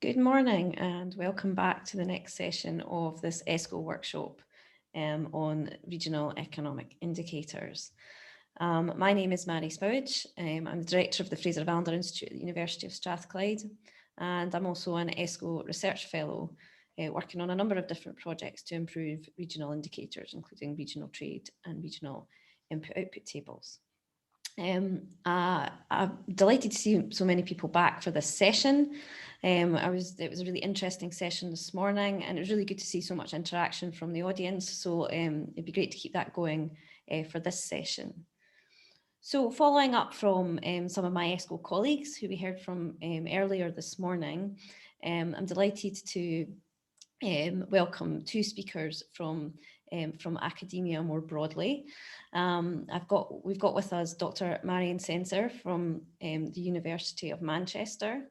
Good morning and welcome back to the next session of this ESCoE workshop on regional economic indicators. My name is Mairi Spowage. I'm the Director of the Fraser-Valdor Institute at the University of Strathclyde, and I'm also an ESCoE Research Fellow working on a number of different projects to improve regional indicators, including regional trade and regional input-output tables. I'm delighted to see so many people back for this session. It was a really interesting session this morning, and it was really good to see so much interaction from the audience. So it'd be great to keep that going for this session. So following up from some of my ESCoE colleagues who we heard from earlier this morning, I'm delighted to welcome two speakers from academia more broadly. We've got with us Dr. Marianne Sensier from the University of Manchester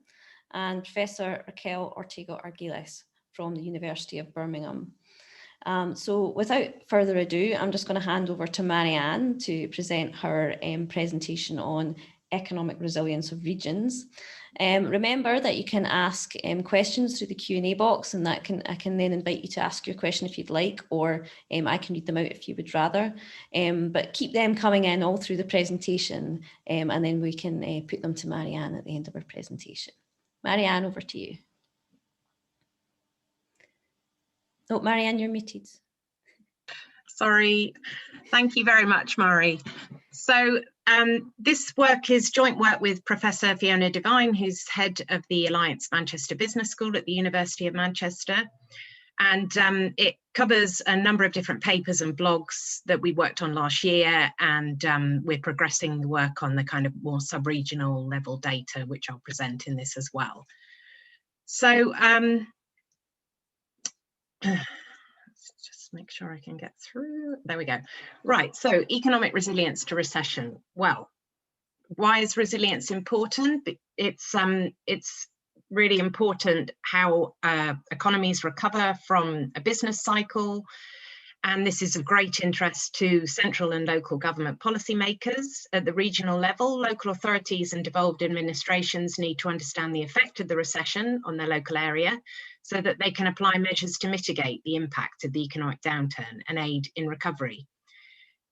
and Professor Raquel Ortega-Argilés from the University of Birmingham. So without further ado, I'm just going to hand over to Marianne to present her presentation on economic resilience of regions. Remember that you can ask questions through the Q&A box, and I can then invite you to ask your question if you'd like, or I can read them out if you would rather. But keep them coming in all through the presentation, and then we can put them to Marianne at the end of our presentation. Marianne, over to you. Oh, Marianne, you're muted. Sorry. Thank you very much, Mairi. So this work is joint work with Professor Fiona Devine, who's head of the Alliance Manchester Business School at the University of Manchester. And it covers a number of different papers and blogs that we worked on last year. And we're progressing the work on the kind of more sub-regional level data, which I'll present in this as well. So make sure I can get through. There we go. Right, so economic resilience to recession. Well, why is resilience important? It's really important how economies recover from a business cycle. And this is of great interest to central and local government policymakers. At the regional level, local authorities and devolved administrations need to understand the effect of the recession on their local area so that they can apply measures to mitigate the impact of the economic downturn and aid in recovery.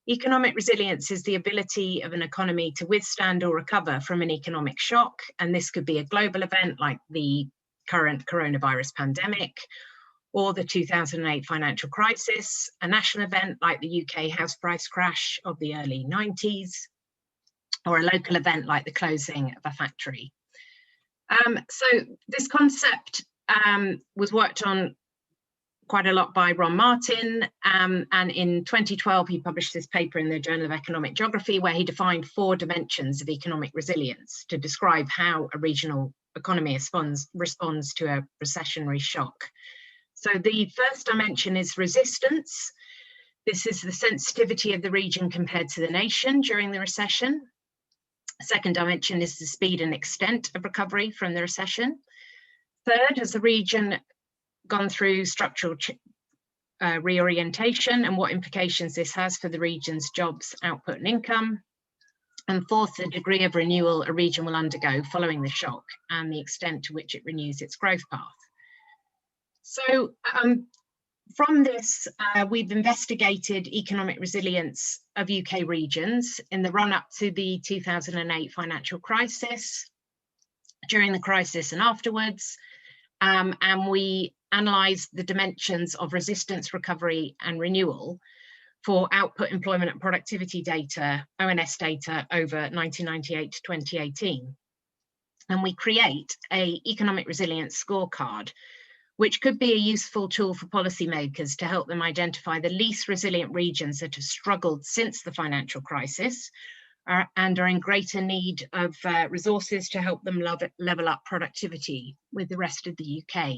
Economic resilience is the ability of an economy to withstand or recover from an economic shock, and this could be a global event like the current coronavirus pandemic, or the 2008 financial crisis, a national event like the UK house price crash of the early 90s, or a local event like the closing of a factory. So this concept was worked on quite a lot by Ron Martin, and in 2012 he published this paper in the Journal of Economic Geography where he defined 4 dimensions of economic resilience to describe how a regional economy responds to a recessionary shock. So the first dimension is resistance. This is the sensitivity of the region compared to the nation during the recession. Second dimension is the speed and extent of recovery from the recession. Third, has the region gone through structural reorientation and what implications this has for the region's jobs, output and income. And fourth, the degree of renewal a region will undergo following the shock and the extent to which it renews its growth path. So from this, we've investigated economic resilience of UK regions in the run-up to the 2008 financial crisis, during the crisis and afterwards, and we analysed the dimensions of resistance, recovery and renewal for output, employment and productivity data, ONS data over 1998 to 2018. And we create an economic resilience scorecard, which could be a useful tool for policymakers to help them identify the least resilient regions that have struggled since the financial crisis and are in greater need of resources to help them level up productivity with the rest of the UK.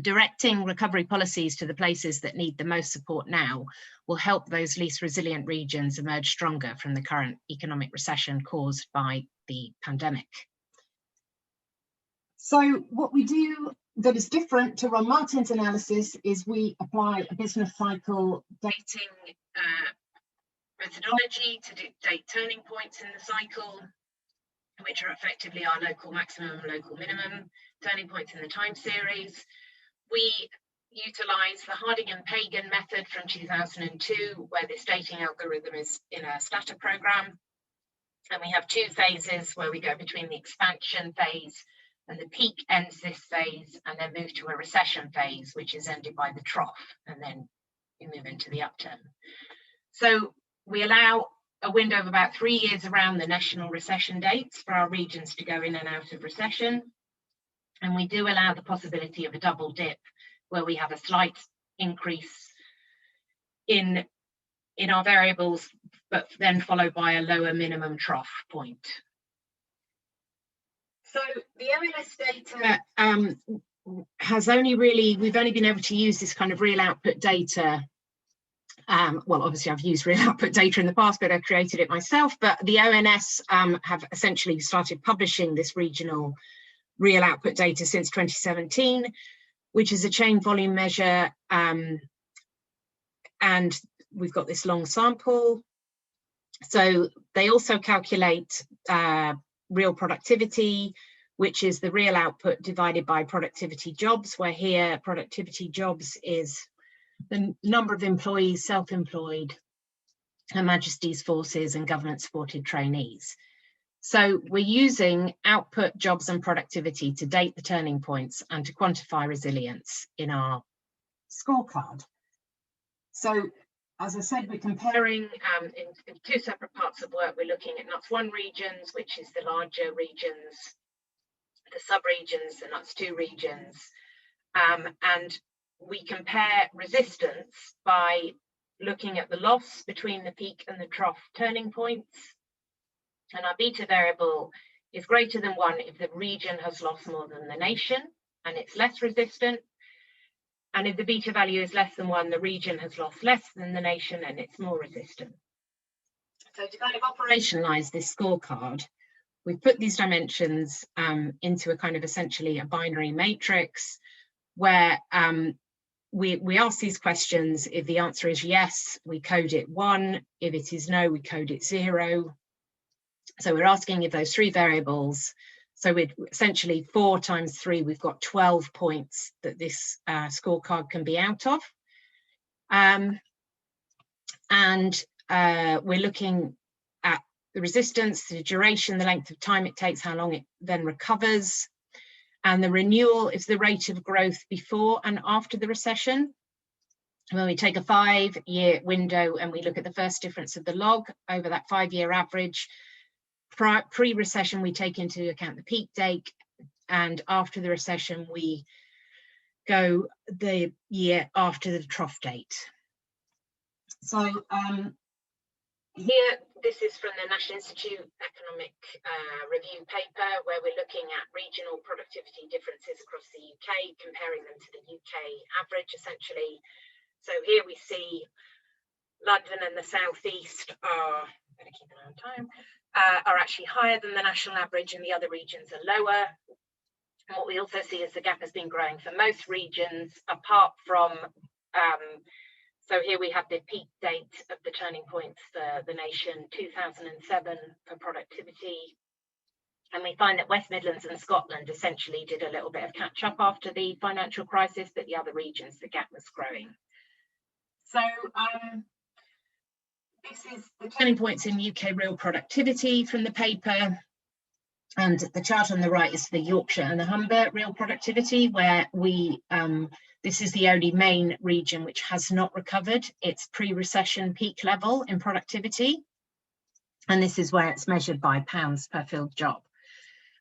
Directing recovery policies to the places that need the most support now will help those least resilient regions emerge stronger from the current economic recession caused by the pandemic. So what we do that is different to Ron Martin's analysis is we apply a business cycle dating methodology to date turning points in the cycle. which are effectively our local maximum and local minimum turning points in the time series. We utilise the Harding and Pagan method from 2002, where this dating algorithm is in a Stata programme. And we have two phases where we go between the expansion phase and the peak ends this phase, and then move to a recession phase, which is ended by the trough, and then we move into the upturn. So we allow a window of about 3 years around the national recession dates for our regions to go in and out of recession. And we do allow the possibility of a double dip, where we have a slight increase in our variables, but then followed by a lower minimum trough point. So the ONS data we've only been able to use this kind of real output data. Well, obviously I've used real output data in the past, but I created it myself. But the ONS have essentially started publishing this regional real output data since 2017, which is a chain volume measure. And we've got this long sample. So they also calculate real productivity, which is the real output divided by productivity jobs, where here productivity jobs is the number of employees, self-employed, Her Majesty's forces and government supported trainees. So we're using output, jobs and productivity to date the turning points and to quantify resilience in our scorecard. So as I said, we're comparing in two separate parts of work. We're looking at NUTS1 regions, which is the larger regions, the sub-regions, the NUTS2 regions, and we compare resistance by looking at the loss between the peak and the trough turning points. And our beta variable is greater than 1 if the region has lost more than the nation and it's less resistant. And if the beta value is less than 1, the region has lost less than the nation and it's more resistant. So to kind of operationalize this scorecard, we've put these dimensions into a kind of essentially a binary matrix where we ask these questions. If the answer is yes, we code it 1. If it is no, we code it 0. So we're asking if those 3 variables, so we're essentially 4 times 3, we've got 12 points that this scorecard can be out of. And we're looking at the resistance, the duration, the length of time it takes, how long it then recovers. And the renewal is the rate of growth before and after the recession. When we take a 5-year window and we look at the first difference of the log over that 5-year average, pre-recession, we take into account the peak date, and after the recession, we go the year after the trough date. So here, this is from the National Institute Economic Review paper, where we're looking at regional productivity differences across the UK, comparing them to the UK average, essentially. So here we see London and the South East are, better keep an eye on time, are actually higher than the national average, and the other regions are lower. And what we also see is the gap has been growing for most regions, apart from, so here we have the peak date of the turning points for the nation, 2007 for productivity. And we find that West Midlands and Scotland essentially did a little bit of catch up after the financial crisis, but the other regions, the gap was growing. So this is the turning points in UK real productivity from the paper. And the chart on the right is the Yorkshire and the Humber real productivity, where we, this is the only main region which has not recovered its pre-recession peak level in productivity. And this is where it's measured by pounds per filled job.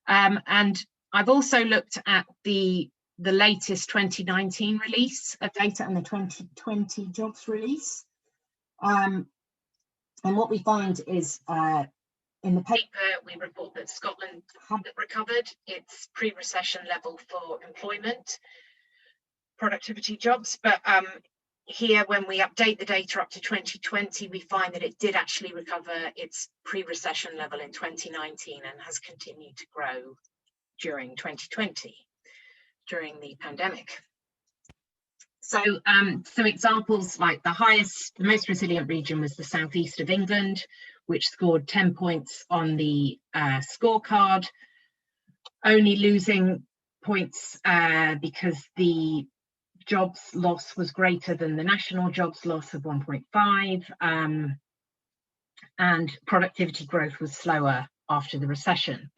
And I've also looked at the latest 2019 release of data and the 2020 jobs release. And what we find is in the paper, we report that Scotland hadn't recovered its pre-recession level for employment productivity jobs. But here, when we update the data up to 2020, we find that it did actually recover its pre-recession level in 2019 and has continued to grow during 2020, during the pandemic. So some examples, like the most resilient region was the southeast of England, which scored 10 points on the scorecard, only losing points because the jobs loss was greater than the national jobs loss of 1.5, and productivity growth was slower after the recession.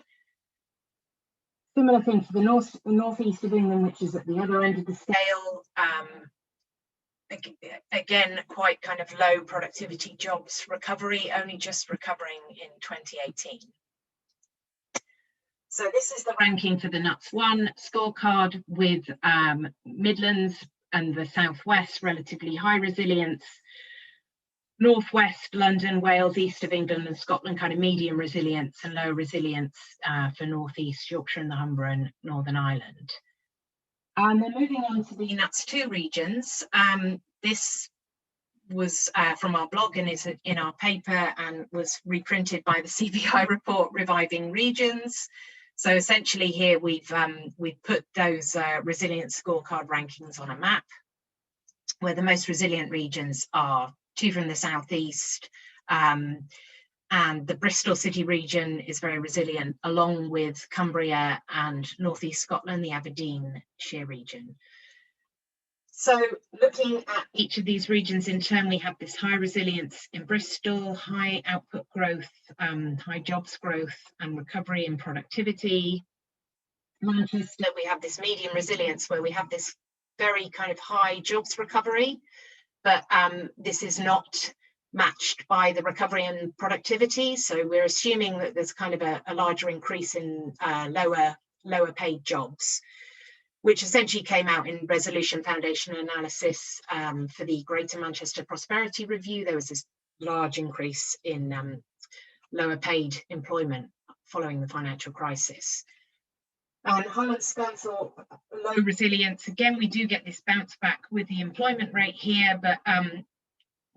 Similar thing for the northeast of England, which is at the other end of the scale. Again, quite kind of low productivity jobs recovery, only just recovering in 2018. So this is the ranking for the NUTS1 scorecard, with Midlands and the Southwest relatively high resilience, Northwest, London, Wales, East of England and Scotland kind of medium resilience, and low resilience for Northeast, Yorkshire and the Humber and Northern Ireland. And then moving on to the NUTS2 regions, this was from our blog and is in our paper and was reprinted by the CBI report, Reviving Regions. So essentially here we've put those resilience scorecard rankings on a map, where the most resilient regions are 2 from the southeast, and the Bristol City region is very resilient, along with Cumbria and northeast Scotland, the Aberdeenshire region. So looking at each of these regions in turn, we have this high resilience in Bristol, high output growth, high jobs growth and recovery in productivity. Manchester, we have this medium resilience, where we have this very kind of high jobs recovery, but this is not matched by the recovery in productivity. So we're assuming that there's kind of a larger increase in lower paid jobs, which essentially came out in Resolution Foundation analysis for the Greater Manchester Prosperity Review. There was this large increase in lower paid employment following the financial crisis. And Holland Scansell, low resilience. Again, we do get this bounce back with the employment rate here, but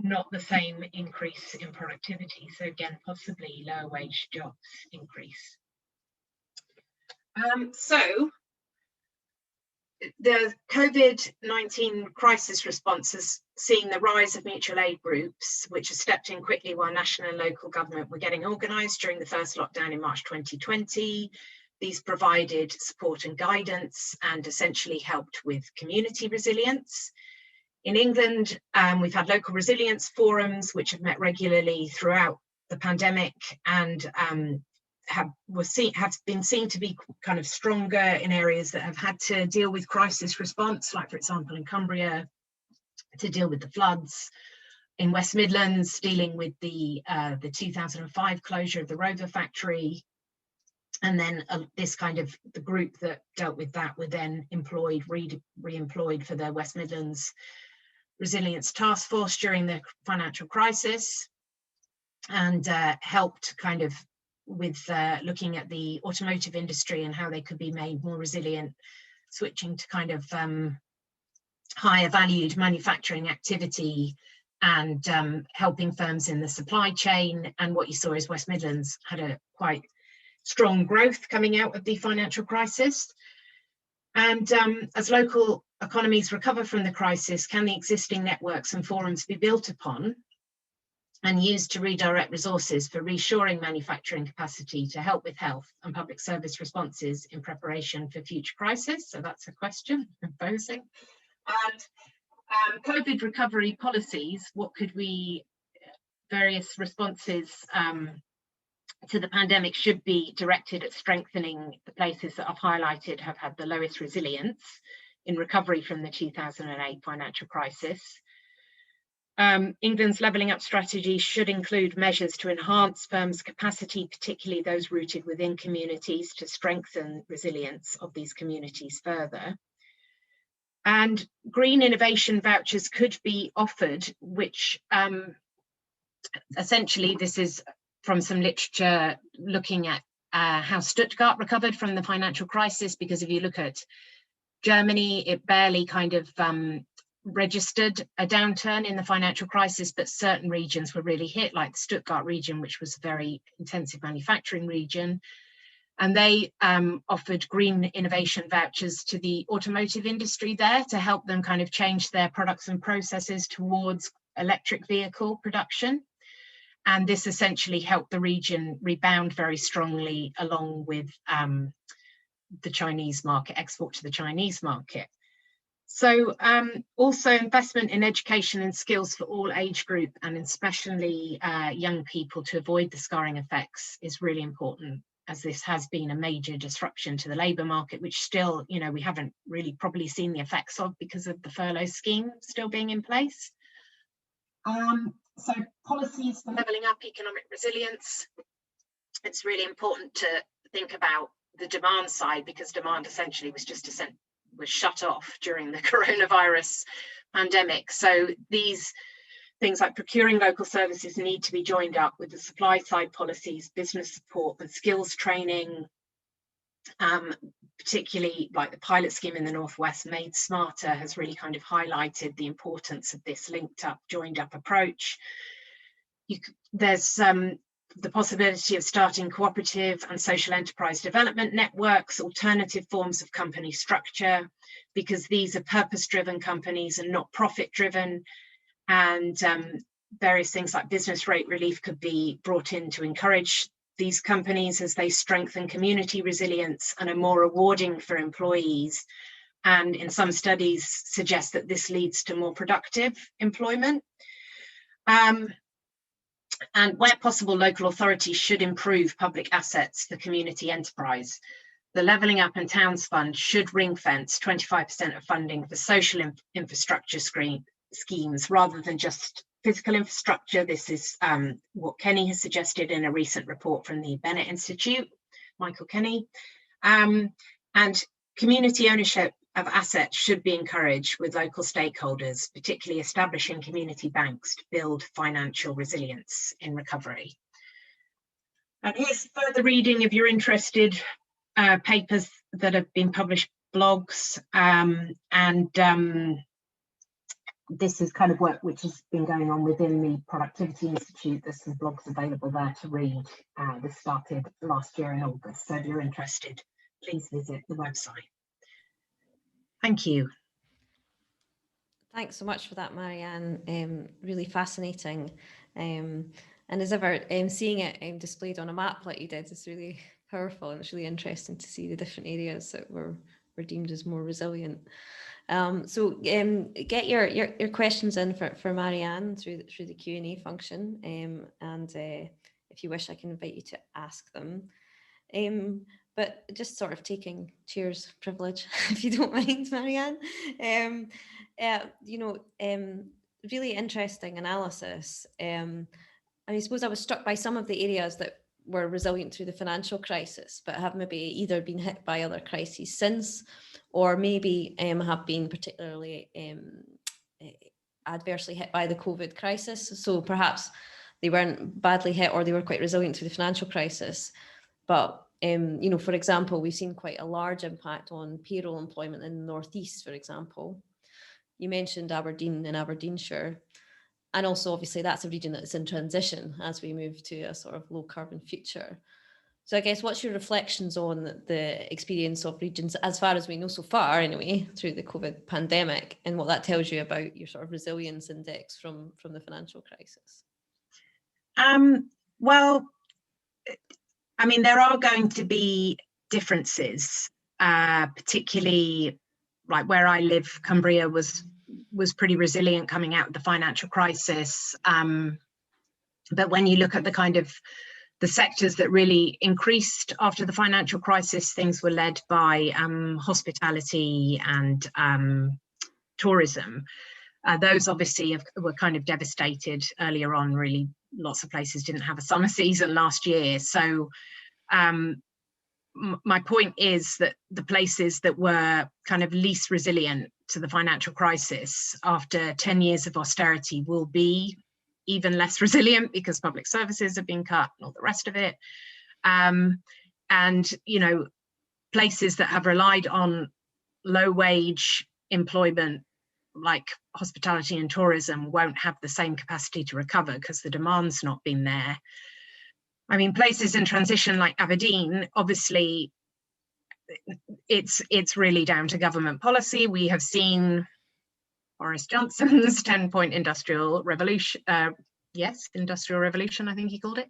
not the same increase in productivity. So again, possibly lower wage jobs increase. So the COVID-19 crisis response has seen the rise of mutual aid groups, which have stepped in quickly while national and local government were getting organised during the first lockdown in March 2020. These provided support and guidance and essentially helped with community resilience. In England, we've had local resilience forums, which have met regularly throughout the pandemic and have been seen to be kind of stronger in areas that have had to deal with crisis response, like for example in Cumbria, to deal with the floods, in West Midlands, dealing with the 2005 closure of the Rover factory. And then this kind of, the group that dealt with that were then employed, re-employed for the West Midlands Resilience Task Force during the financial crisis, and helped kind of with looking at the automotive industry and how they could be made more resilient, switching to kind of higher valued manufacturing activity, and helping firms in the supply chain. And what you saw is West Midlands had a quite strong growth coming out of the financial crisis. And as local economies recover from the crisis, can the existing networks and forums be built upon and used to redirect resources for reshoring manufacturing capacity to help with health and public service responses in preparation for future crisis? So that's a question I'm posing. And COVID recovery policies, what could we, various responses to the pandemic should be directed at strengthening the places that I've highlighted have had the lowest resilience in recovery from the 2008 financial crisis. England's levelling up strategy should include measures to enhance firms' capacity, particularly those rooted within communities, to strengthen resilience of these communities further. And green innovation vouchers could be offered, which essentially this is from some literature looking at how Stuttgart recovered from the financial crisis, because if you look at Germany, it barely kind of registered a downturn in the financial crisis, but certain regions were really hit, like the Stuttgart region, which was a very intensive manufacturing region. And they offered green innovation vouchers to the automotive industry there to help them kind of change their products and processes towards electric vehicle production. And this essentially helped the region rebound very strongly, along with the Chinese market, export to the Chinese market. So also investment in education and skills for all age group, and especially young people, to avoid the scarring effects is really important, as this has been a major disruption to the labour market, which still, you know, we haven't really probably seen the effects of because of the furlough scheme still being in place. So policies for levelling up economic resilience. It's really important to think about the demand side, because demand essentially was shut off during the coronavirus pandemic. So these things like procuring local services need to be joined up with the supply side policies, business support and skills training, particularly like the pilot scheme in the Northwest, Made Smarter, has really kind of highlighted the importance of this linked up, joined up approach. There's the possibility of starting cooperative and social enterprise development networks, alternative forms of company structure, because these are purpose-driven companies and not profit-driven. And various things like business rate relief could be brought in to encourage these companies as they strengthen community resilience and are more rewarding for employees. And in some studies suggest that this leads to more productive employment. And where possible, local authorities should improve public assets for community enterprise. The Levelling Up and Towns Fund should ring fence 25% of funding for social infrastructure schemes rather than just physical infrastructure. This is what Kenny has suggested in a recent report from the Bennett Institute, Michael Kenny. And community ownership of assets should be encouraged with local stakeholders, particularly establishing community banks to build financial resilience in recovery. And here's further reading if you're interested, papers that have been published, blogs, this is kind of work which has been going on within the Productivity Institute. There's some blogs available there to read. This started last year in August, so if you're interested, please visit the website. Thank you. Thanks so much for that, Marianne. Really fascinating. And as ever, seeing it displayed on a map like you did is really powerful, and it's really interesting to see the different areas that were deemed as more resilient. So get your questions in for Marianne through the Q&A function, and if you wish, I can invite you to ask them. But just sort of taking chair's privilege, if you don't mind, Marianne. Really interesting analysis. I suppose I was struck by some of the areas that were resilient through the financial crisis, but have maybe either been hit by other crises since, or maybe have been particularly adversely hit by the COVID crisis. So perhaps they weren't badly hit, or they were quite resilient through the financial crisis. But for example, we've seen quite a large impact on payroll employment in the Northeast, for example. You mentioned Aberdeen and Aberdeenshire. And also, obviously, that's a region that's in transition as we move to a sort of low carbon future. So I guess, what's your reflections on the experience of regions, as far as we know so far anyway, through the COVID pandemic, and what that tells you about your sort of resilience index from the financial crisis? Well, I mean, there are going to be differences, particularly like where I live. Cumbria was pretty resilient coming out of the financial crisis. But when you look at the kind of the sectors that really increased after the financial crisis, things were led by hospitality and tourism. Those obviously were kind of devastated earlier on. Really, lots of places didn't have a summer season last year. So my point is that the places that were kind of least resilient to the financial crisis after 10 years of austerity will be even less resilient, because public services have been cut and all the rest of it. And, places that have relied on low wage employment, like hospitality and tourism, won't have the same capacity to recover because the demand's not been there. I mean, places in transition like Aberdeen, obviously, it's really down to government policy. We have seen Boris Johnson's 10-point industrial revolution, yes, industrial revolution, I think he called it.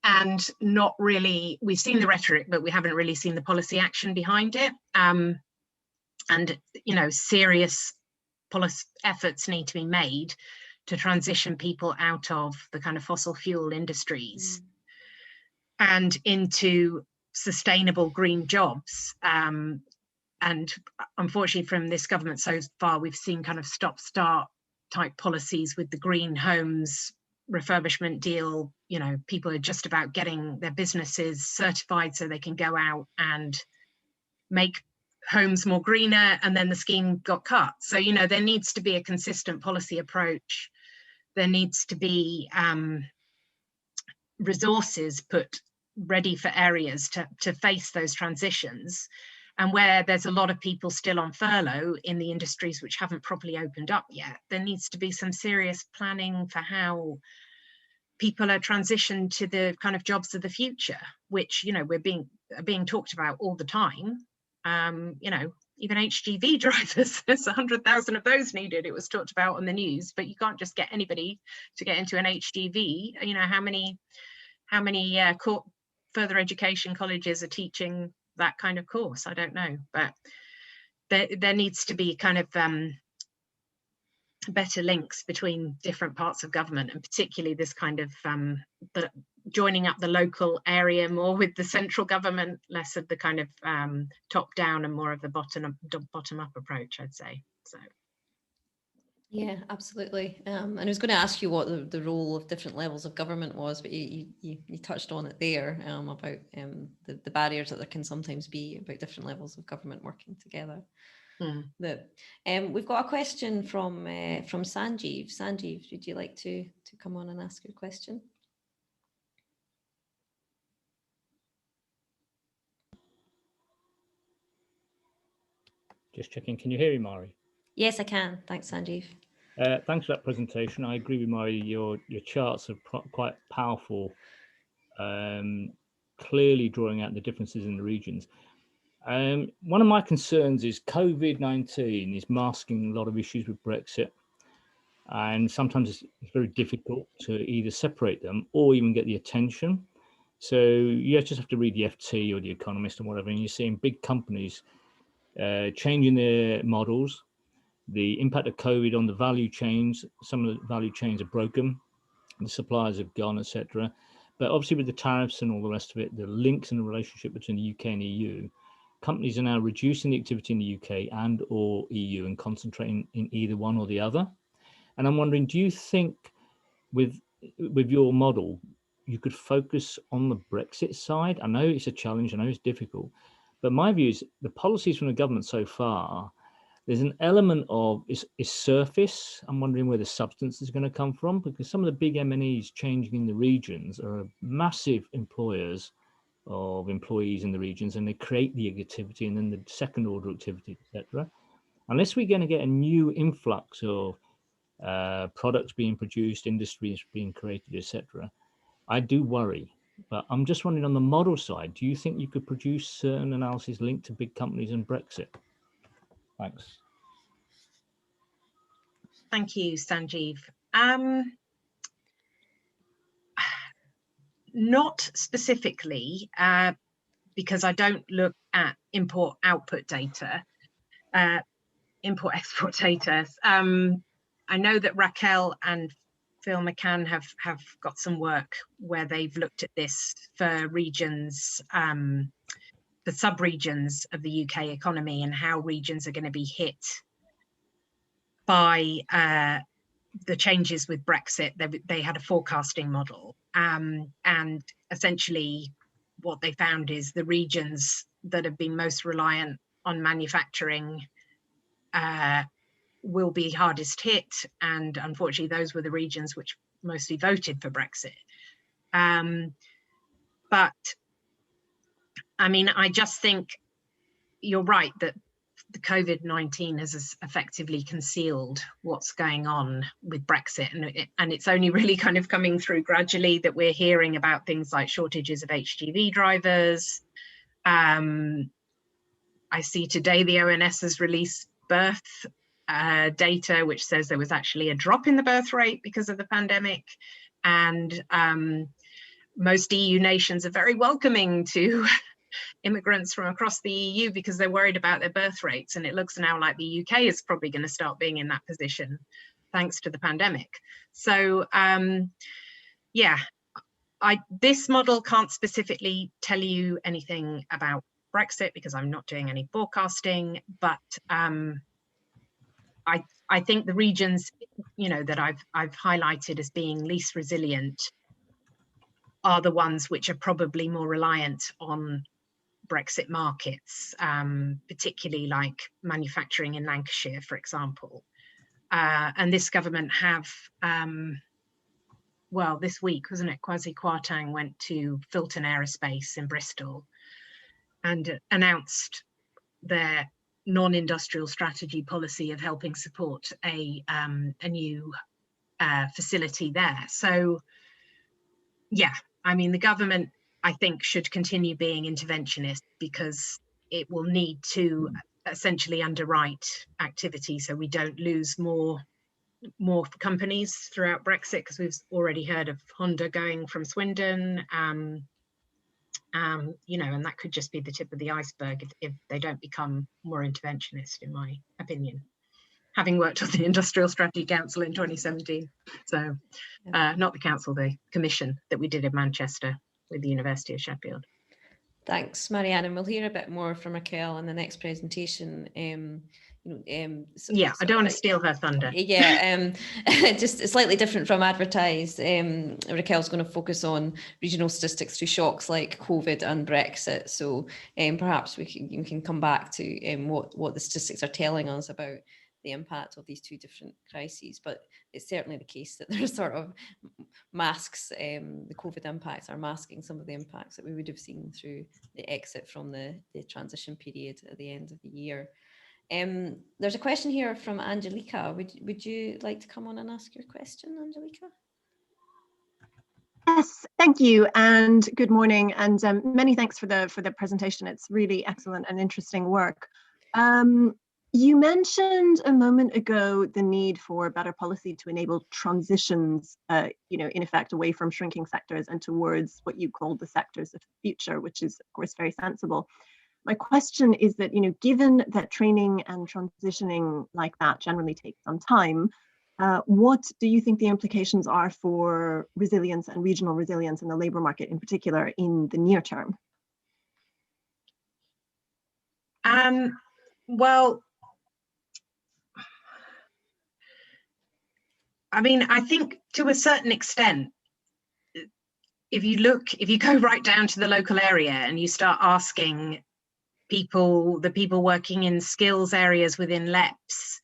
And not really, we've seen the rhetoric, but we haven't really seen the policy action behind it. And, you know, serious policy efforts need to be made to transition people out of the kind of fossil fuel industries and into sustainable green jobs. And unfortunately from this government so far, we've seen kind of stop-start type policies with the green homes refurbishment deal. You know, people are just about getting their businesses certified so they can go out and make homes more greener, and then the scheme got cut. So, you know, there needs to be a consistent policy approach. There needs to be resources put ready for areas to face those transitions. And where there's a lot of people still on furlough in the industries which haven't properly opened up yet, there needs to be some serious planning for how people are transitioned to the kind of jobs of the future, which, you know, we're being talked about all the time. You know, even HGV drivers, there's 100,000 of those needed. It was talked about on the news, but you can't just get anybody to get into an HGV. You know, how many further education colleges are teaching that kind of course? I don't know, but there needs to be kind of better links between different parts of government, and particularly this kind of the joining up the local area more with the central government, less of the kind of top down and more of the bottom up approach, I'd say. So yeah, absolutely. And I was going to ask you what the role of different levels of government was, but you touched on it there, about the barriers that there can sometimes be about different levels of government working together. We've got a question from Sanjeev. Sanjeev, would you like to come on and ask your question? Just checking. Can you hear me, Mairi? Yes, I can. Thanks, Sanjeev. Thanks for that presentation. I agree with Mairi. Your charts are quite powerful, clearly drawing out the differences in the regions. One of my concerns is COVID-19 is masking a lot of issues with Brexit, and sometimes it's very difficult to either separate them or even get the attention. So you just have to read the FT or the Economist or whatever, and you're seeing big companies changing their models. The impact of COVID on the value chains, some of the value chains are broken, the suppliers have gone, etc. But obviously with the tariffs and all the rest of it, the links and the relationship between the UK and EU, companies are now reducing the activity in the UK and or EU and concentrating in either one or the other. And I'm wondering, do you think with your model, you could focus on the Brexit side? I know it's a challenge, I know it's difficult, but my view is the policies from the government so far, there's an element of is surface. I'm wondering where the substance is going to come from, because some of the big M&Es changing in the regions are massive employers of employees in the regions, and they create the activity and then the second order activity, etc. Unless we're going to get a new influx of products being produced, industries being created, etc., I do worry. But I'm just wondering, on the model side, do you think you could produce certain analyses linked to big companies and Brexit? Thanks. thank you, Sanjeev. Not specifically, because I don't look at import-output data, import-export data. I know that Raquel and Phil McCann have got some work where they've looked at this for regions, the sub-regions of the UK economy, and how regions are going to be hit by the changes with Brexit. They had a forecasting model, and essentially what they found is the regions that have been most reliant on manufacturing will be hardest hit, and unfortunately those were the regions which mostly voted for Brexit. But I mean, I just think you're right that the COVID-19 has effectively concealed what's going on with Brexit, and it's only really kind of coming through gradually that we're hearing about things like shortages of HGV drivers. I see today the ONS has released birth data which says there was actually a drop in the birth rate because of the pandemic, and most EU nations are very welcoming to immigrants from across the EU because they're worried about their birth rates, and it looks now like the UK is probably going to start being in that position thanks to the pandemic. So yeah, this model can't specifically tell you anything about Brexit because I'm not doing any forecasting, but I think the regions, you know, that I've highlighted as being least resilient are the ones which are probably more reliant on Brexit markets, particularly like manufacturing in Lancashire, for example. And this government have, well, this week, wasn't it, Kwasi Kwarteng went to Filton Aerospace in Bristol and announced their non-industrial strategy policy of helping support a new facility there. So, yeah, I mean, the government, I think, should continue being interventionist because it will need to essentially underwrite activity so we don't lose more companies throughout Brexit, because we've already heard of Honda going from Swindon, you know, and that could just be the tip of the iceberg if they don't become more interventionist, in my opinion, having worked on the Industrial Strategy Council in 2017. So not the council, the commission that we did in Manchester with the University of Sheffield. Thanks, Marianne, and we'll hear a bit more from Raquel in the next presentation. Yeah, I don't want to steal her thunder. Yeah, just slightly different from advertised. Raquel's going to focus on regional statistics through shocks like COVID and Brexit. So perhaps we can come back to what the statistics are telling us about the impact of these two different crises. But it's certainly the case that there's sort of masks, the COVID impacts are masking some of the impacts that we would have seen through the exit from the transition period at the end of the year. There's a question here from Angelica. Would you like to come on and ask your question, Angelica? Yes, thank you, and good morning, and many thanks for the presentation. It's really excellent and interesting work. You mentioned a moment ago the need for better policy to enable transitions, you know, in effect, away from shrinking sectors and towards what you called the sectors of the future, which is, of course, very sensible. My question is that, you know, given that training and transitioning like that generally takes some time, what do you think the implications are for resilience and regional resilience in the labour market in particular in the near term? Well, I mean, I think to a certain extent, if you go right down to the local area and you start asking the people working in skills areas within LEPs,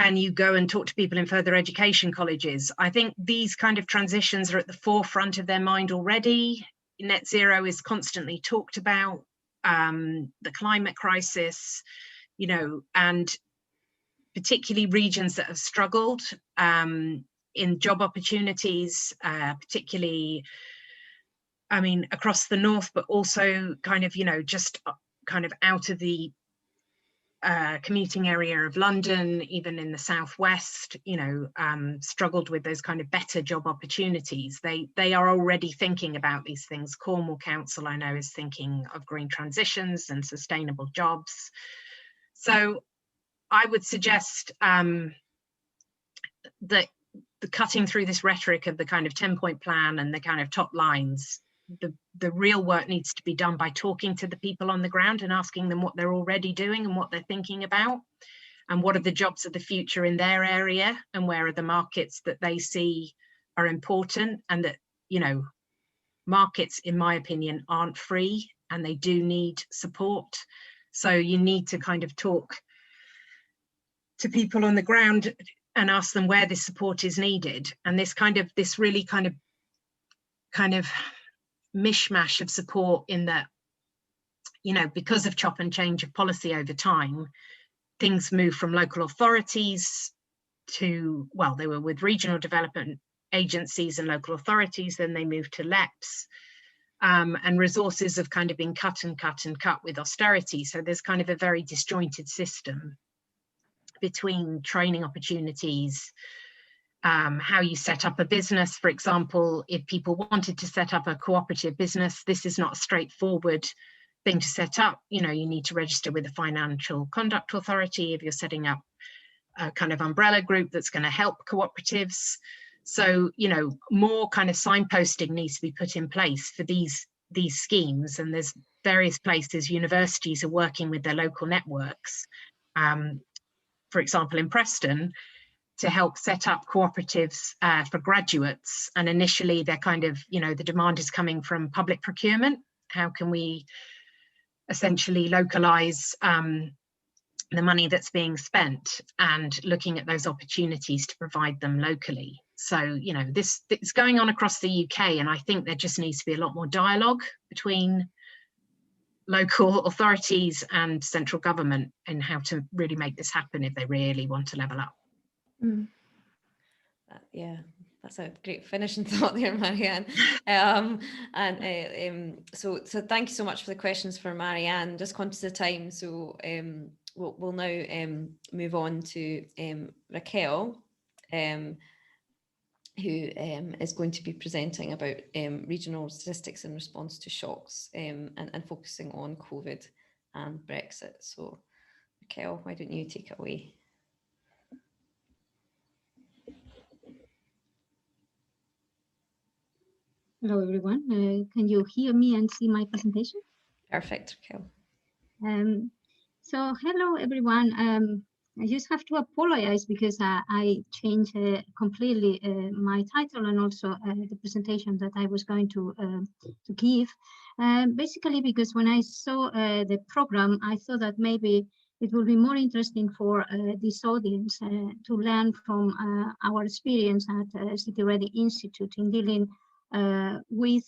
and you go and talk to people in further education colleges, I think these kind of transitions are at the forefront of their mind already. Net zero is constantly talked about, the climate crisis, you know, and particularly regions that have struggled in job opportunities, particularly, I mean, across the north, but also kind of, you know, just kind of out of the commuting area of London, even in the southwest, you know, struggled with those kind of better job opportunities. They are already thinking about these things. Cornwall Council, I know, is thinking of green transitions and sustainable jobs. So I would suggest that the cutting through this rhetoric of the kind of 10-point plan and the kind of top lines, the real work needs to be done by talking to the people on the ground and asking them what they're already doing and what they're thinking about, and what are the jobs of the future in their area, and where are the markets that they see are important, and that, you know, markets, in my opinion, aren't free and they do need support. So you need to kind of talk to people on the ground and ask them where this support is needed. And this really kind of mishmash of support, in that, you know, because of chop and change of policy over time, things move from local authorities to, well, they were with regional development agencies and local authorities, then they moved to LEPs, and resources have kind of been cut and cut and cut with austerity. So there's kind of a very disjointed system. between training opportunities, how you set up a business. For example, if people wanted to set up a cooperative business, this is not a straightforward thing to set up. You know, you need to register with the Financial Conduct Authority if you're setting up a kind of umbrella group that's going to help cooperatives. So, you know, more kind of signposting needs to be put in place for these schemes. And there's various places, universities are working with their local networks. For example, in Preston, to help set up cooperatives for graduates. And initially they're kind of, you know, the demand is coming from public procurement. How can we essentially localize the money that's being spent, and looking at those opportunities to provide them locally. So, you know, it's going on across the UK, and I think there just needs to be a lot more dialogue between local authorities and central government in how to really make this happen if they really want to level up. Yeah, that's a great finishing thought there, Marianne. So thank you so much for the questions for Marianne. Just conscious of time, so we'll now move on to Raquel, who is going to be presenting about regional statistics in response to shocks, and focusing on COVID and Brexit. So Raquel, why don't you take it away? Hello, everyone. Can you hear me and see my presentation? Perfect, Raquel. So hello, everyone. I just have to apologize because I changed completely my title and also the presentation that I was going to give. Basically, because when I saw the program, I thought that maybe it will be more interesting for this audience to learn from our experience at City REDI Institute in dealing with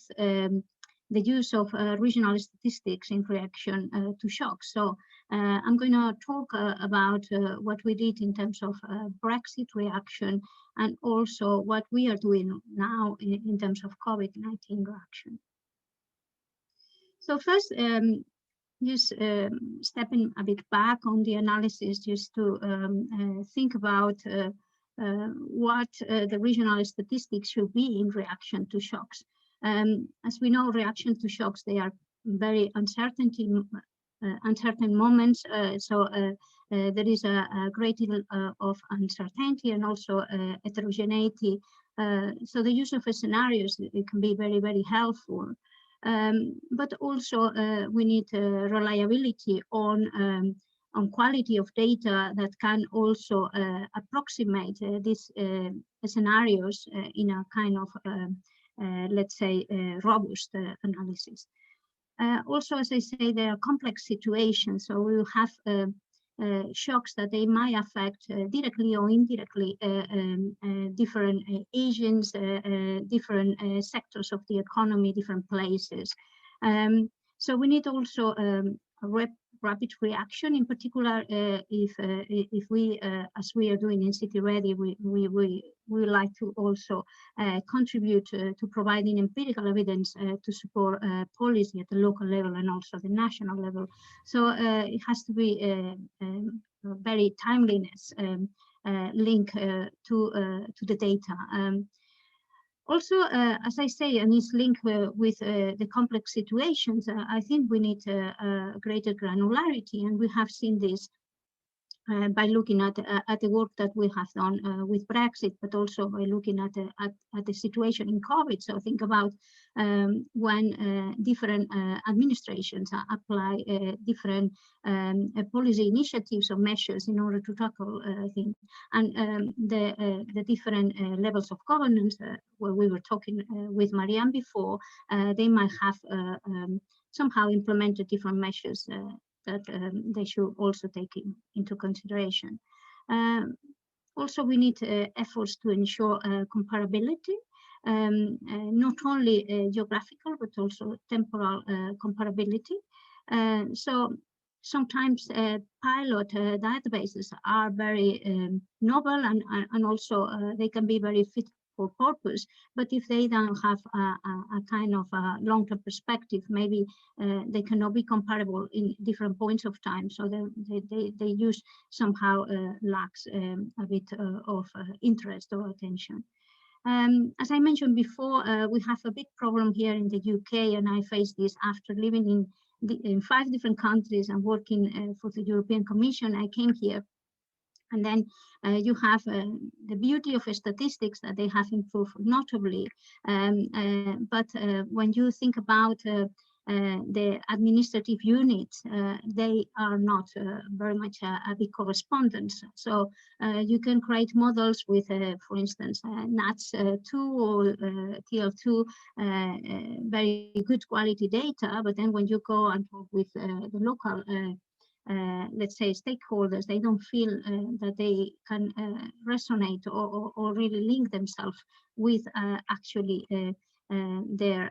the use of regional statistics in reaction to shocks. So I'm going to talk about what we did in terms of Brexit reaction, and also what we are doing now in terms of COVID-19 reaction. So first, just stepping a bit back on the analysis, just to think about what the regional statistics should be in reaction to shocks. As we know, reaction to shocks, they are very uncertain moments. So there is a great deal of uncertainty and also heterogeneity. So the use of scenarios, it can be very, very helpful. But also we need reliability on quality of data that can also approximate these scenarios in a kind of let's say, robust analysis. Also, as I say, there are complex situations, so we will have shocks that they might affect directly or indirectly different agents, different sectors of the economy, different places. So we need also rapid reaction, in particular if we, as we are doing in City REDI, we like to also contribute to providing empirical evidence to support policy at the local level and also the national level. So it has to be very timeliness link to the data. Also, as I say, and it's linked with the complex situations, I think we need greater granularity, and we have seen this by looking at the work that we have done with Brexit, but also by looking at the situation in COVID. So think about when different administrations apply different policy initiatives or measures in order to tackle things, and the different levels of governance where we were talking with Marianne before, they might have somehow implemented different measures that they should also take into consideration. Also, we need efforts to ensure comparability, not only geographical, but also temporal comparability. So sometimes pilot databases are very novel, and also they can be very fit purpose. But if they don't have a kind of a long-term perspective, maybe they cannot be comparable in different points of time. So they use somehow lacks a bit of interest or attention. As I mentioned before, we have a big problem here in the UK, and I faced this after living in 5 different countries and working for the European Commission. I came here, and then you have the beauty of statistics that they have improved notably. But when you think about the administrative units, they are not very much a big correspondence. So you can create models with, for instance, NATS2 or TL2, very good quality data. But then when you go and talk with the local let's say stakeholders, they don't feel that they can resonate or really link themselves with actually their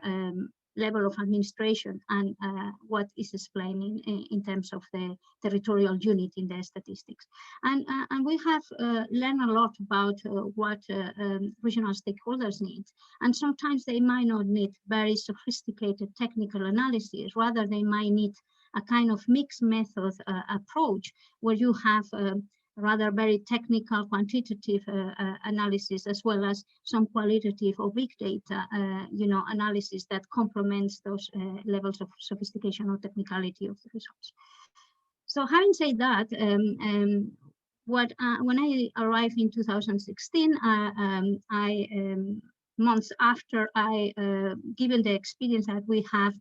level of administration and what is explained in terms of the territorial unit in the statistics. And we have learned a lot about what regional stakeholders need. And sometimes they might not need very sophisticated technical analysis, rather they might need a kind of mixed method approach where you have rather very technical quantitative analysis, as well as some qualitative or big data analysis that complements those levels of sophistication or technicality of the results. So having said that, when I arrived in 2016, months after given the experience that we have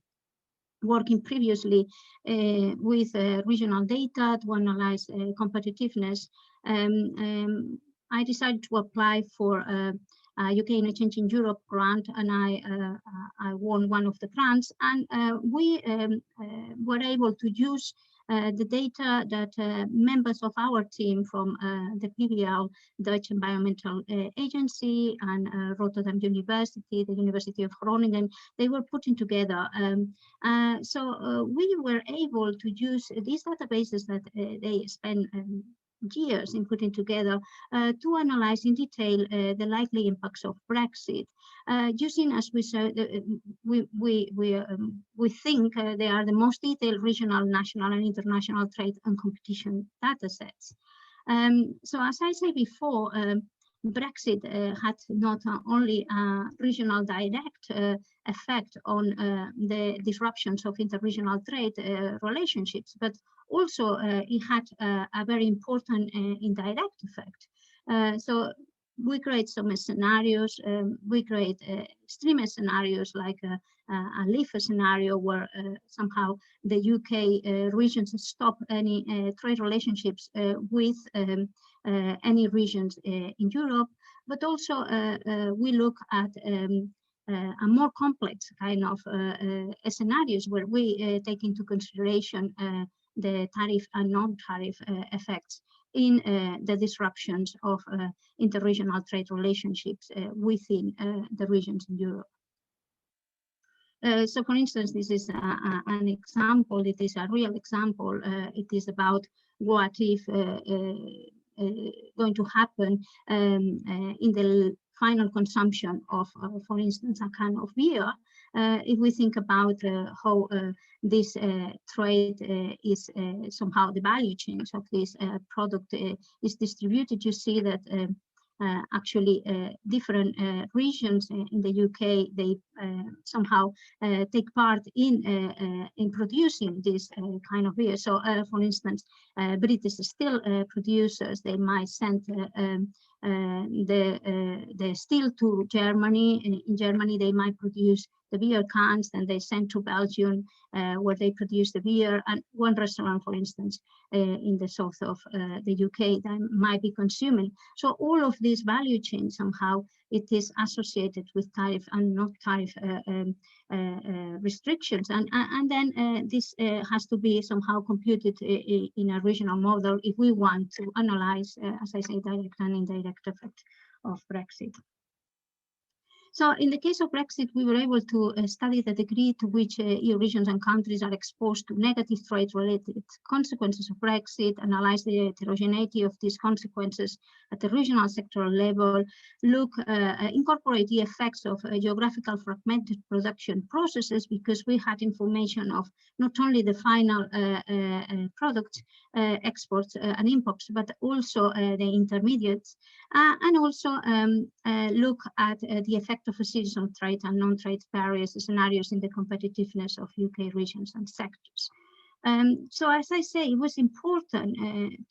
working previously with regional data to analyze competitiveness, I decided to apply for a UK Interchange in Europe grant, and I won one of the grants, and we were able to use the data that members of our team from the PBL, Dutch Environmental Agency, and Rotterdam University, the University of Groningen, they were putting together. So we were able to use these databases that they spent years in putting together to analyze in detail the likely impacts of Brexit, using, as we said, we think they are the most detailed regional, national, and international trade and competition data sets. So as I said before, Brexit had not only a regional direct effect on the disruptions of interregional trade relationships, but also it had a very important indirect effect. So we create some scenarios, we create extreme scenarios like a leaf scenario where somehow the UK regions stop any trade relationships with any regions in Europe, but also we look at a more complex kind of scenarios where we take into consideration the tariff and non-tariff effects in the disruptions of interregional trade relationships within the regions in Europe. So for instance, this is an example, it is a real example. It is about what if going to happen in the final consumption of, for instance, a can of beer. If we think about how this trade is somehow the value chain of this product is distributed, you see that actually different regions in the UK, they somehow take part in producing this kind of beer. So for instance, British steel producers, they might send the steel to Germany. In Germany, they might produce the beer cans, and they send to Belgium, where they produce the beer. And one restaurant, for instance, in the south of the UK, that might be consuming. So all of these value chains, somehow, it is associated with tariff and not tariff restrictions. And then this has to be somehow computed in a regional model if we want to analyze, as I say, direct and indirect effect of Brexit. So in the case of Brexit, we were able to study the degree to which EU regions and countries are exposed to negative trade-related consequences of Brexit, analyze the heterogeneity of these consequences at the regional sectoral level, incorporate the effects of geographical fragmented production processes, because we had information of not only the final product exports and imports, but also the intermediates, and also look at the effect of a series of trade and non-trade barriers scenarios in the competitiveness of UK regions and sectors. So as I say, it was important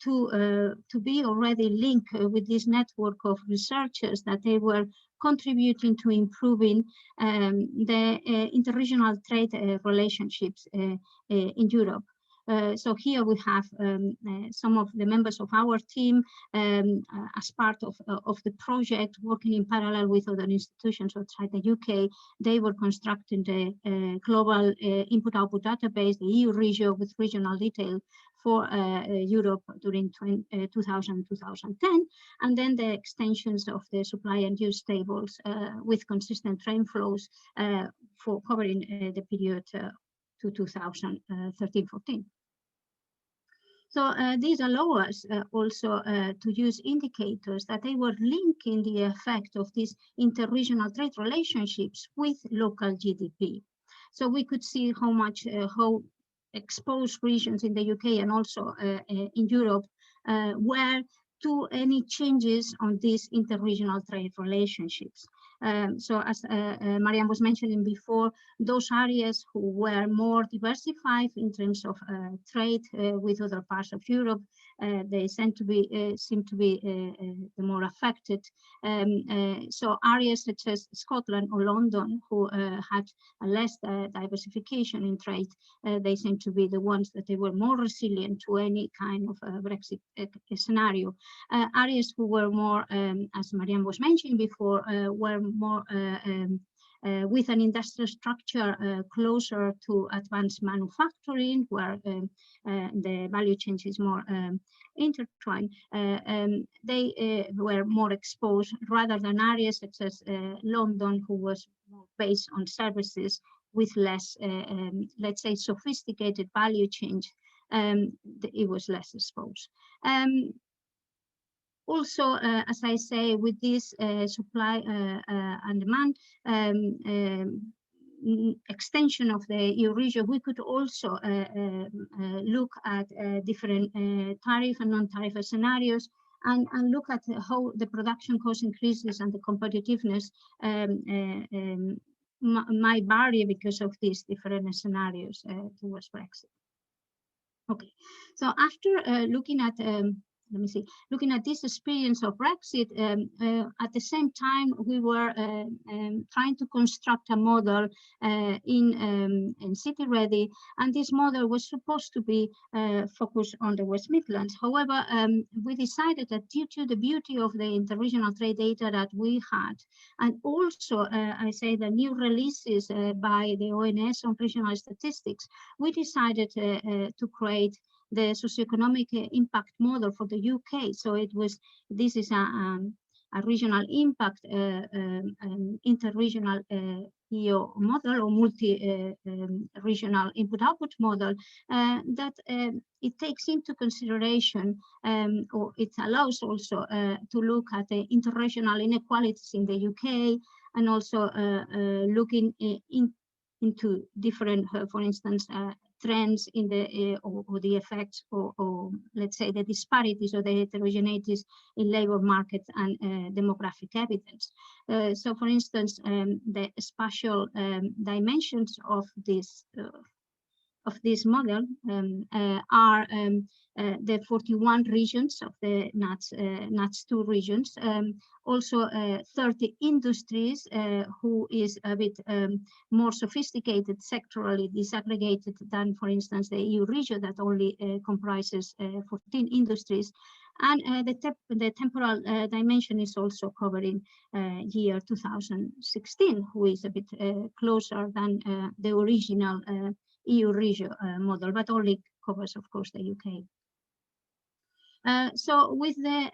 to be already linked with this network of researchers, that they were contributing to improving the interregional trade relationships in Europe. So here we have some of the members of our team as part of the project, working in parallel with other institutions outside the UK. They were constructing the global input-output database, the EU regio, with regional detail for Europe during 2000-2010, and then the extensions of the supply and use tables with consistent train flows for covering the period to 2013-14. So these allow us also to use indicators that they were linking the effect of these interregional trade relationships with local GDP. So we could see how much, how exposed regions in the UK and also in Europe were to any changes on these interregional trade relationships. So as Marianne was mentioning before, those areas who were more diversified in terms of trade with other parts of Europe, they seem to be the more affected. So areas such as Scotland or London, who had a less diversification in trade, they seem to be the ones that they were more resilient to any kind of Brexit scenario. Areas who were more, as Marianne was mentioning before, were more with an industrial structure closer to advanced manufacturing, where the value chain is more intertwined, they were more exposed, rather than areas such as London, who was more based on services with less, let's say, sophisticated value chain. It was less exposed. Also, as I say, with this supply and demand extension of the EU region, we could also look at different tariff and non-tariff scenarios, and look at how the production cost increases and the competitiveness might vary because of these different scenarios towards Brexit. Okay, so after looking at looking at this experience of Brexit, at the same time, we were trying to construct a model in City REDI, and this model was supposed to be focused on the West Midlands. However, we decided that due to the beauty of the interregional trade data that we had, and also, I say, the new releases by the ONS on regional statistics, we decided to create the socioeconomic impact model for the UK. So this is a regional impact, interregional EU model, or multi-regional input-output model that it takes into consideration, or it allows also to look at the interregional inequalities in the UK, and also looking into different, for instance, trends in the or the effects, or let's say the disparities or the heterogeneities in labor markets and demographic evidence. So, for instance, the spatial dimensions of this model are the 41 regions of the NUTS2 regions, also 30 industries, who is a bit more sophisticated, sectorally disaggregated than, for instance, the EU region that only comprises 14 industries. And the temporal dimension is also covering year 2016, who is a bit closer than the original EU region model, but only covers, of course, the UK. So with the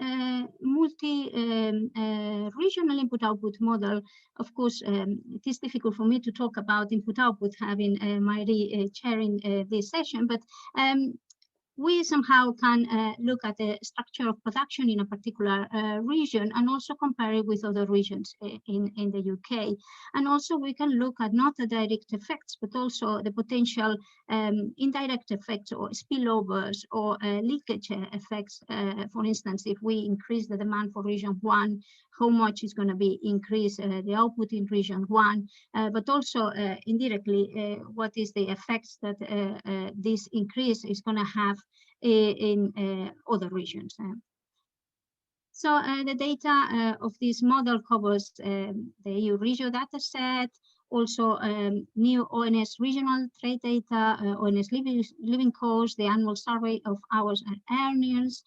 multi-regional input-output model, of course, it is difficult for me to talk about input-output having Mairi chairing this session, but we somehow can look at the structure of production in a particular region and also compare it with other regions in the UK. And also we can look at not the direct effects, but also the potential indirect effects or spillovers or leakage effects. For instance, if we increase the demand for region 1, how much is going to be increase the output in region 1, but also indirectly, what is the effects that this increase is going to have in other regions. So the data of this model covers the EU Regio data set, also new ONS regional trade data, ONS living costs, the annual survey of hours and earnings,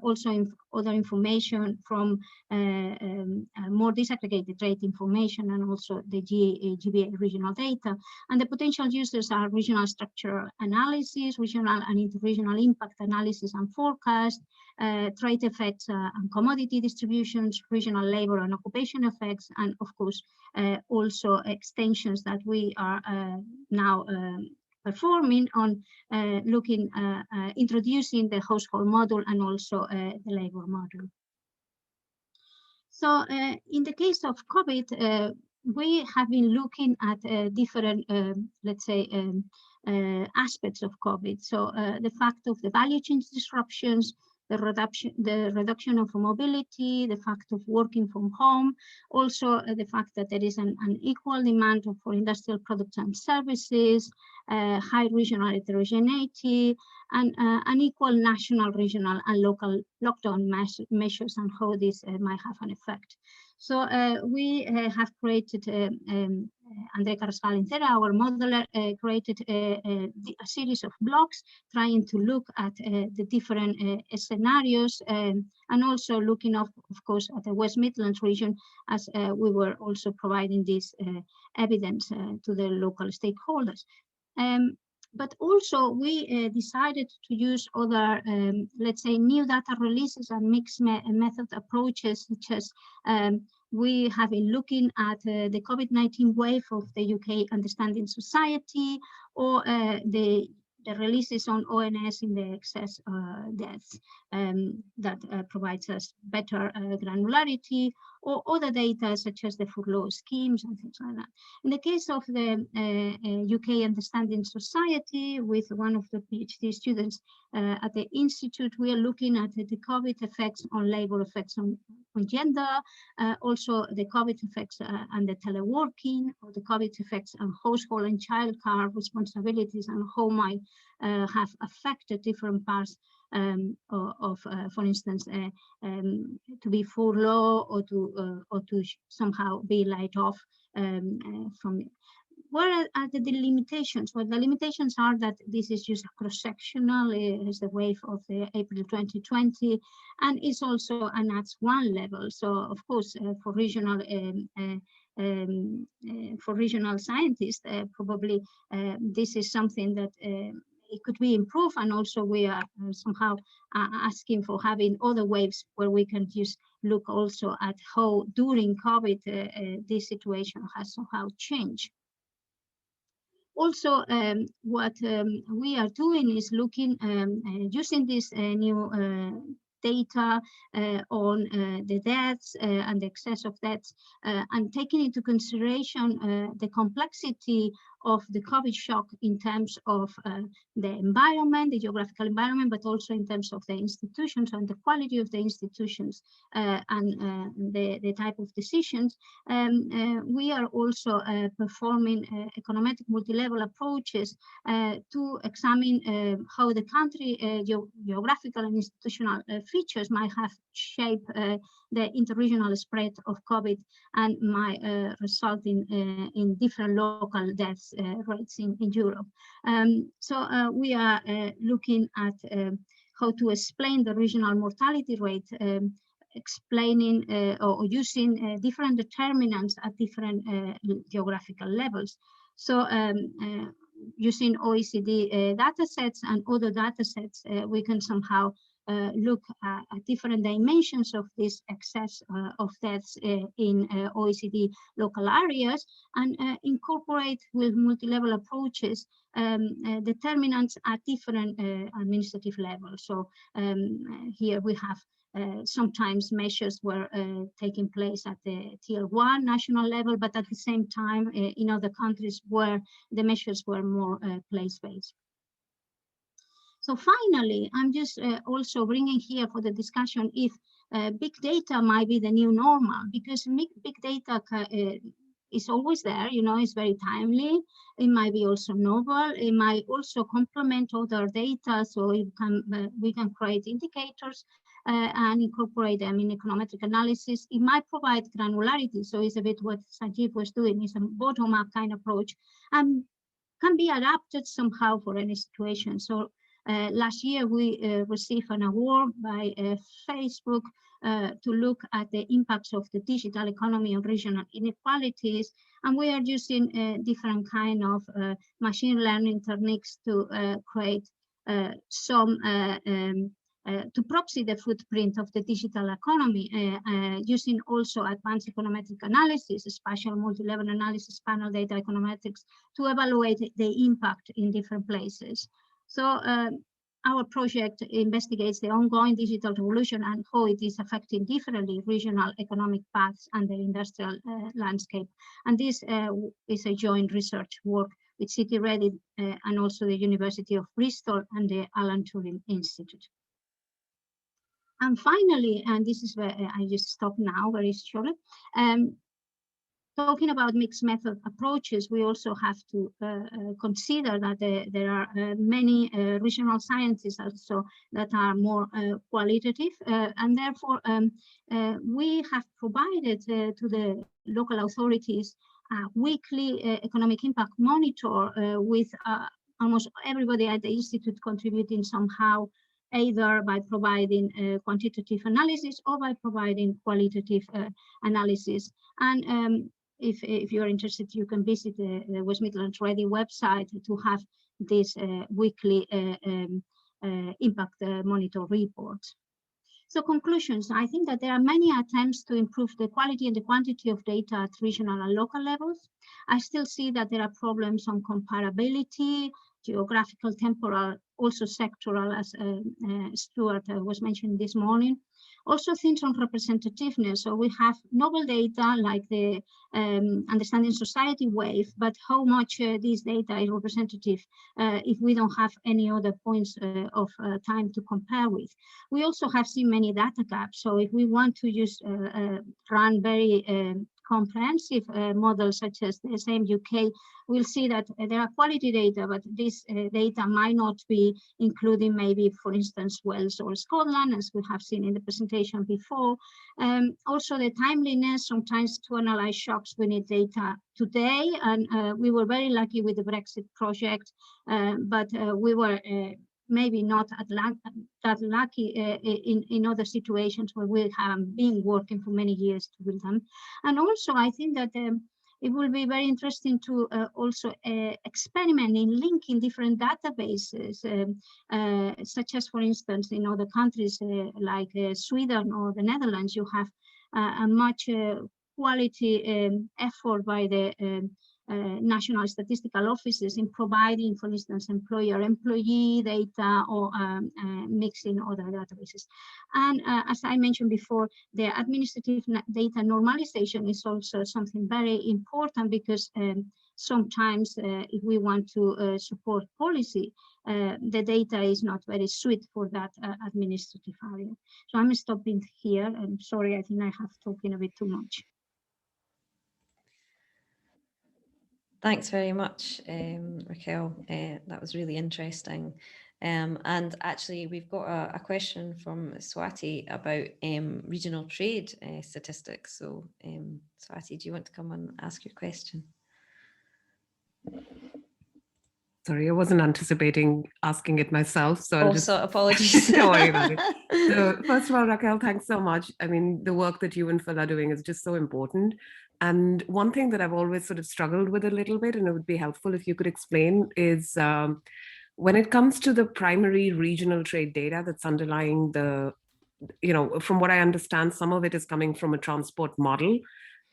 also other information from more disaggregated trade information, and also the GBA regional data. And the potential users are regional structure analysis, regional and interregional impact analysis and forecast, trade effects and commodity distributions, regional labor and occupation effects, and of course also extensions that we are now performing on looking introducing the household model and also the labor model. So in the case of COVID, we have been looking at different, let's say, aspects of COVID. So the fact of the value chain disruptions, the reduction of mobility, the fact of working from home, also the fact that there is an unequal demand for industrial products and services, high regional heterogeneity, and unequal national, regional, and local lockdown measures, and how this might have an effect. So we have created, André Carrascal-Incera, our modeler, created a series of blocks trying to look at the different scenarios, and also looking, of course, at the West Midlands region, as we were also providing this evidence to the local stakeholders. But also we decided to use other, let's say, new data releases and mixed method approaches, such as we have been looking at the COVID-19 wave of the UK Understanding Society, or the releases on ONS in the excess deaths that provides us better granularity, or other data such as the furlough schemes and things like that. In the case of the UK Understanding Society, with one of the PhD students at the Institute, we are looking at the COVID effects on labor effects on gender, also the COVID effects and the teleworking, or the COVID effects on household and childcare responsibilities, and how might have affected different parts of, for instance, to be furloughed or to somehow be laid off from. What are the limitations? Well, the limitations are that this is just cross-sectional, is the wave of the April 2020, and it's also an ATS1 level. So, of course, for regional scientists, probably this is something that it could be improved, and also we are somehow asking for having other waves where we can just look also at how during COVID this situation has somehow changed. Also, what we are doing is looking, using this new data on the deaths and the excess of deaths, and taking into consideration the complexity of the COVID shock in terms of the environment, the geographical environment, but also in terms of the institutions and the quality of the institutions and the type of decisions. We are also performing econometric multi-level approaches to examine how the country geographical and institutional features might have shaped the interregional spread of COVID and might result in different local deaths rates in Europe. So we are looking at how to explain the regional mortality rate, explaining or using different determinants at different geographical levels. So using OECD data sets and other data sets, we can somehow look at different dimensions of this excess of deaths in OECD local areas and incorporate with multi-level approaches determinants at different administrative levels. So here we have sometimes measures were taking place at the tier 1 national level, but at the same time in other countries where the measures were more place-based. So finally, I'm just also bringing here for the discussion if big data might be the new normal, because big data is always there, you know, it's very timely. It might be also novel. It might also complement other data, so it can, we can create indicators and incorporate them in econometric analysis. It might provide granularity, so it's a bit what Sanjeev was doing, it's a bottom-up kind of approach, and can be adapted somehow for any situation. So last year we received an award by Facebook to look at the impacts of the digital economy on regional inequalities, and we are using different kind of machine learning techniques to create some to proxy the footprint of the digital economy, using also advanced econometric analysis, spatial multi-level analysis, panel data econometrics, to evaluate the impact in different places. So our project investigates the ongoing digital revolution and how it is affecting differently regional economic paths and the industrial landscape. And this is a joint research work with City REDI and also the University of Bristol and the Alan Turing Institute. And finally, and this is where I just stop now very shortly, talking about mixed method approaches, we also have to consider that there are many regional sciences also that are more qualitative, and therefore we have provided to the local authorities a weekly economic impact monitor with almost everybody at the Institute contributing somehow, either by providing quantitative analysis or by providing qualitative analysis. And if you're interested, you can visit the West Midlands REDI website to have this weekly impact monitor report. So conclusions, I think that there are many attempts to improve the quality and the quantity of data at regional and local levels. I still see that there are problems on comparability, geographical, temporal, also sectoral, as Stuart was mentioning this morning. Also things on representativeness. So we have novel data like the Understanding Society wave, but how much this data is representative if we don't have any other points of time to compare with. We also have seen many data gaps. So if we want to use run very comprehensive models such as the same UK, we'll see that there are quality data, but this data might not be including maybe, for instance, Wales or Scotland, as we have seen in the presentation before. Also the timeliness, sometimes to analyze shocks, we need data today, and we were very lucky with the Brexit project, but we were maybe not that lucky in other situations where we have been working for many years to build them. And also I think that it will be very interesting to also experiment in linking different databases, such as, for instance, in other countries like Sweden or the Netherlands, you have a much quality effort by the national statistical offices in providing, for instance, employer-employee data or mixing other databases. And as I mentioned before, the administrative data normalization is also something very important, because sometimes if we want to support policy, the data is not very sweet for that administrative area. So I'm stopping here. I'm sorry, I think I have talking a bit too much. Thanks very much, Raquel. That was really interesting. And actually, we've got a question from Swati about regional trade statistics. So Swati, do you want to come and ask your question? Sorry, I wasn't anticipating asking it myself. So apologies. Don't worry about it. So first of all, Raquel, thanks so much. I mean, the work that you and Phil are doing is just so important. And one thing that I've always sort of struggled with a little bit, and it would be helpful if you could explain, is when it comes to the primary regional trade data that's underlying the, from what I understand, some of it is coming from a transport model.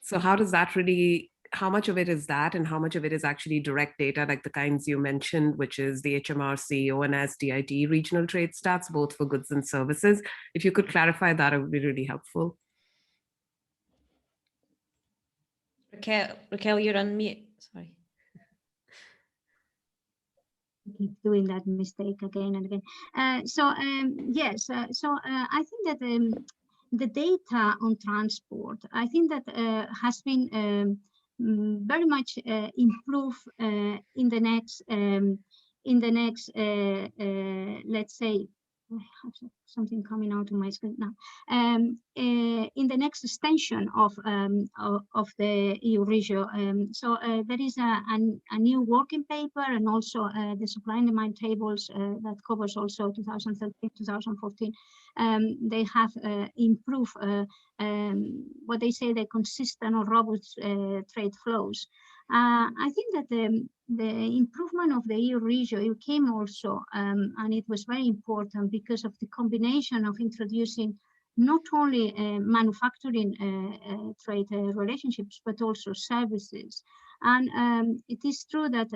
So how does that really, how much of it is that and how much of it is actually direct data like the kinds you mentioned, which is the HMRC, ONS, DIT regional trade stats, both for goods and services? If you could clarify that, it would be really helpful. Raquel, you're on mute. Sorry. Keep doing that mistake again and again. Yes, I think that the data on transport, I think that has been very much improved in the next, let's say, I have something coming out of my screen now. In the next extension of the EU region, there is a new working paper, and also the supply and demand tables that covers also 2013, 2014. They have improved what they say the consistent or robust trade flows. I think that the improvement of the EU region came also, and it was very important because of the combination of introducing not only manufacturing trade relationships, but also services. And it is true that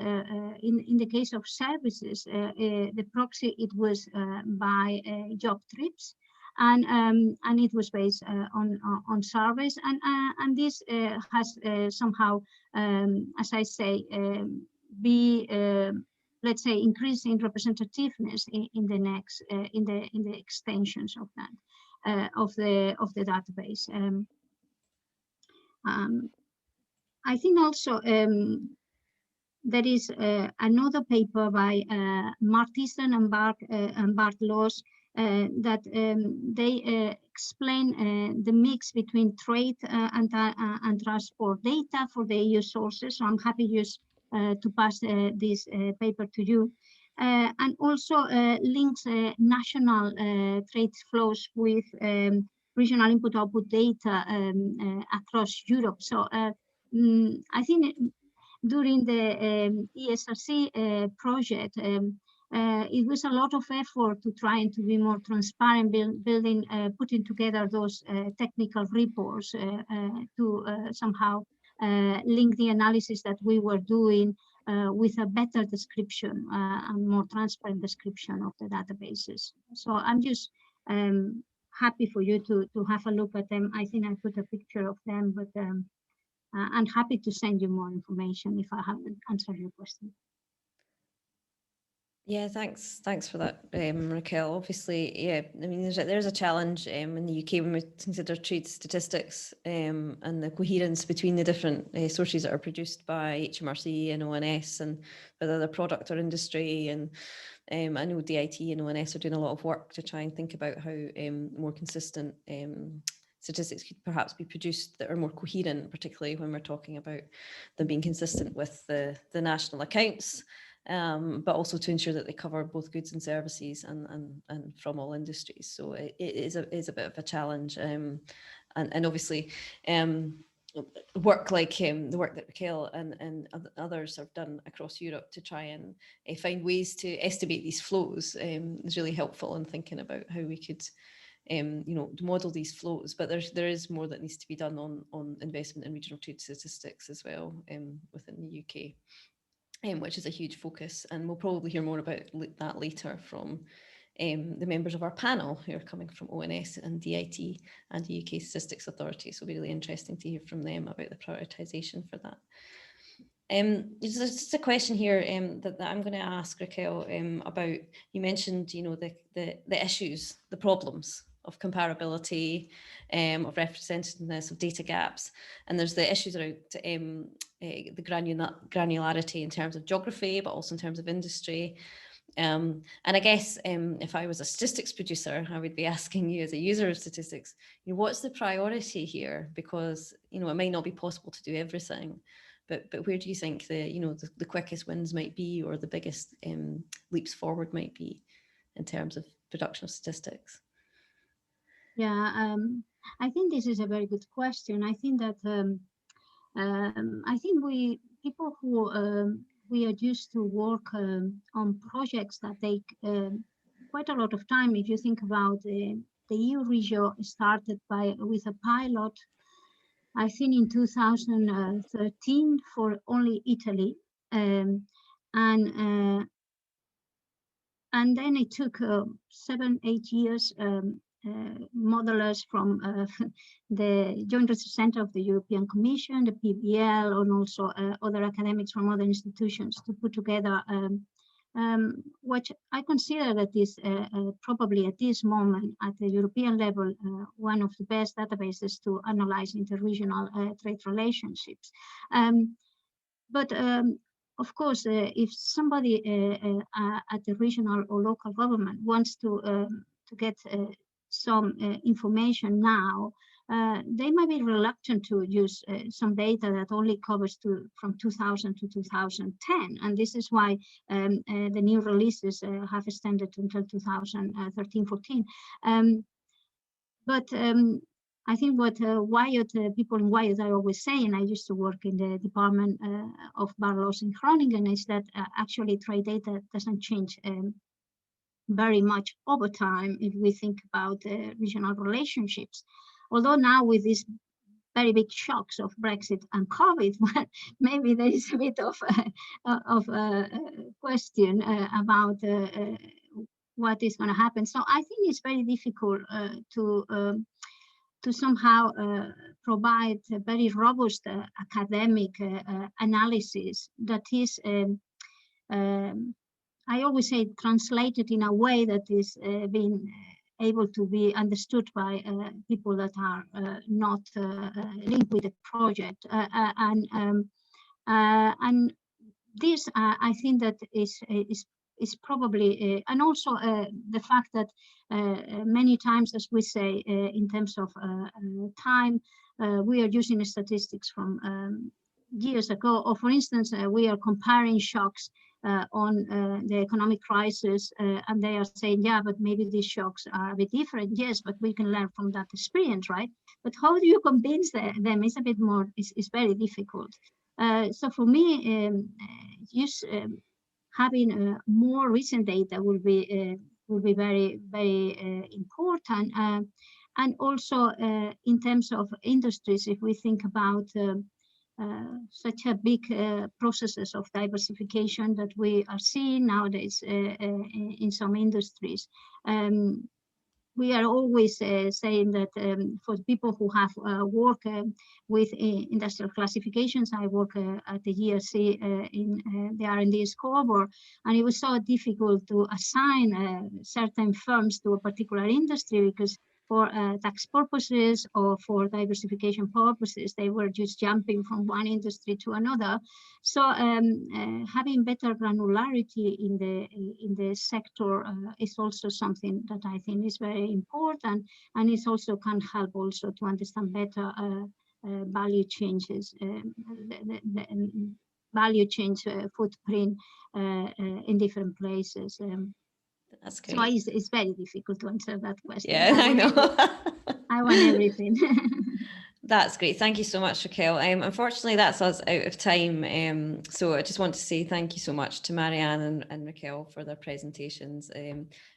in the case of services, the proxy, it was by job trips. And it was based on surveys, and this has somehow, as I say, let's say, increasing representativeness in the next in the extensions of that of the database. I think also there is another paper by Martison and Bart Laws that they explain the mix between trade and transport data for the EU sources. So I'm happy just to pass this paper to you. And also links national trade flows with regional input-output data across Europe. So I think during the ESRC project, it was a lot of effort to try to be more transparent, putting together those technical reports to somehow link the analysis that we were doing with a better description and more transparent description of the databases. So I'm just happy for you to have a look at them. I think I put a picture of them, but I'm happy to send you more information if I haven't answered your question. Yeah, thanks for that, Raquel. Obviously, yeah, I mean, there's a challenge in the UK when we consider trade statistics and the coherence between the different sources that are produced by HMRC and ONS and whether they're product or industry. And I know DIT and ONS are doing a lot of work to try and think about how more consistent statistics could perhaps be produced that are more coherent, particularly when we're talking about them being consistent with the national accounts. But also to ensure that they cover both goods and services and from all industries. So it is a bit of a challenge. And obviously work like the work that Raquel and others have done across Europe to try and find ways to estimate these flows is really helpful in thinking about how we could model these flows. But there is more that needs to be done on investment in regional trade statistics as well within the UK. Which is a huge focus, and we'll probably hear more about that later from the members of our panel who are coming from ONS and DIT and the UK Statistics Authority. So it'll be really interesting to hear from them about the prioritisation for that. There's just a question here that I'm going to ask Raquel about. You mentioned, the issues, the problems of comparability, of representativeness, of data gaps, and there's the issues around the granularity in terms of geography, but also in terms of industry. And I guess if I was a statistics producer, I would be asking you as a user of statistics, what's the priority here? Because it might not be possible to do everything, but where do you think the quickest wins might be, or the biggest leaps forward might be in terms of production of statistics? Yeah, I think this is a very good question. I think that people who we are used to work on projects that take quite a lot of time. If you think about the EU region started with a pilot, I think in 2013 for only Italy, and then it took 7-8 years. Modelers from the Joint Research Center of the European Commission, the PBL, and also other academics from other institutions to put together what I consider that is probably at this moment at the European level one of the best databases to analyze interregional trade relationships. But of course, if somebody at the regional or local government wants to get some information now, they might be reluctant to use some data that only covers from 2000 to 2010. And this is why the new releases have extended until 2013-14. But I think what Wyatt, people in Wyatt are always saying, I used to work in the Department of Bar Laws in Groningen, is that actually trade data doesn't change very much over time if we think about regional relationships. Although now with these very big shocks of Brexit and COVID, well, maybe there is a bit of a question about what is going to happen. So I think it's very difficult to somehow provide a very robust academic analysis that is I always say translated in a way that is being able to be understood by people that are not linked with the project. And this, I think that is probably, and also the fact that many times, as we say, in terms of time, we are using statistics from years ago, or for instance, we are comparing shocks on the economic crisis, and they are saying, yeah, but maybe these shocks are a bit different. Yes, but we can learn from that experience, right? But how do you convince them? It's a bit more, it's very difficult. So for me, having more recent data will be very, very important. And also in terms of industries, if we think about such a big processes of diversification that we are seeing nowadays in some industries. We are always saying that for people who have worked with industrial classifications, I work at the ESC in the R&D scoreboard, and it was so difficult to assign certain firms to a particular industry because for tax purposes or for diversification purposes, they were just jumping from one industry to another. So having better granularity in the sector is also something that I think is very important, and it also can help also to understand better value changes, the value change footprint in different places. That's great. So it's very difficult to answer that question. Yeah, I know. I want everything. That's great. Thank you so much, Raquel. Unfortunately, that's us out of time. So I just want to say thank you so much to Marianne and Raquel for their presentations.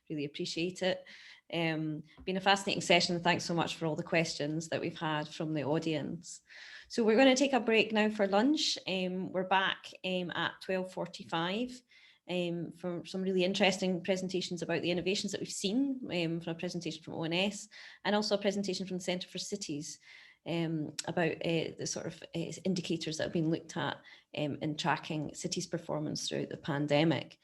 Really appreciate it. Been a fascinating session. Thanks so much for all the questions that we've had from the audience. So we're going to take a break now for lunch. We're back at 12:45. For some really interesting presentations about the innovations that we've seen, from a presentation from ONS and also a presentation from the Centre for Cities about the sort of indicators that have been looked at in tracking cities' performance throughout the pandemic.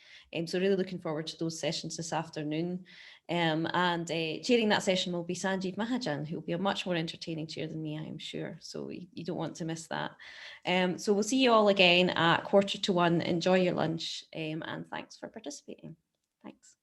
So really looking forward to those sessions this afternoon. And chairing that session will be Sanjeev Mahajan, who will be a much more entertaining chair than me, I'm sure. So you don't want to miss that. So we'll see you all again at 12:45. Enjoy your lunch, and thanks for participating. Thanks.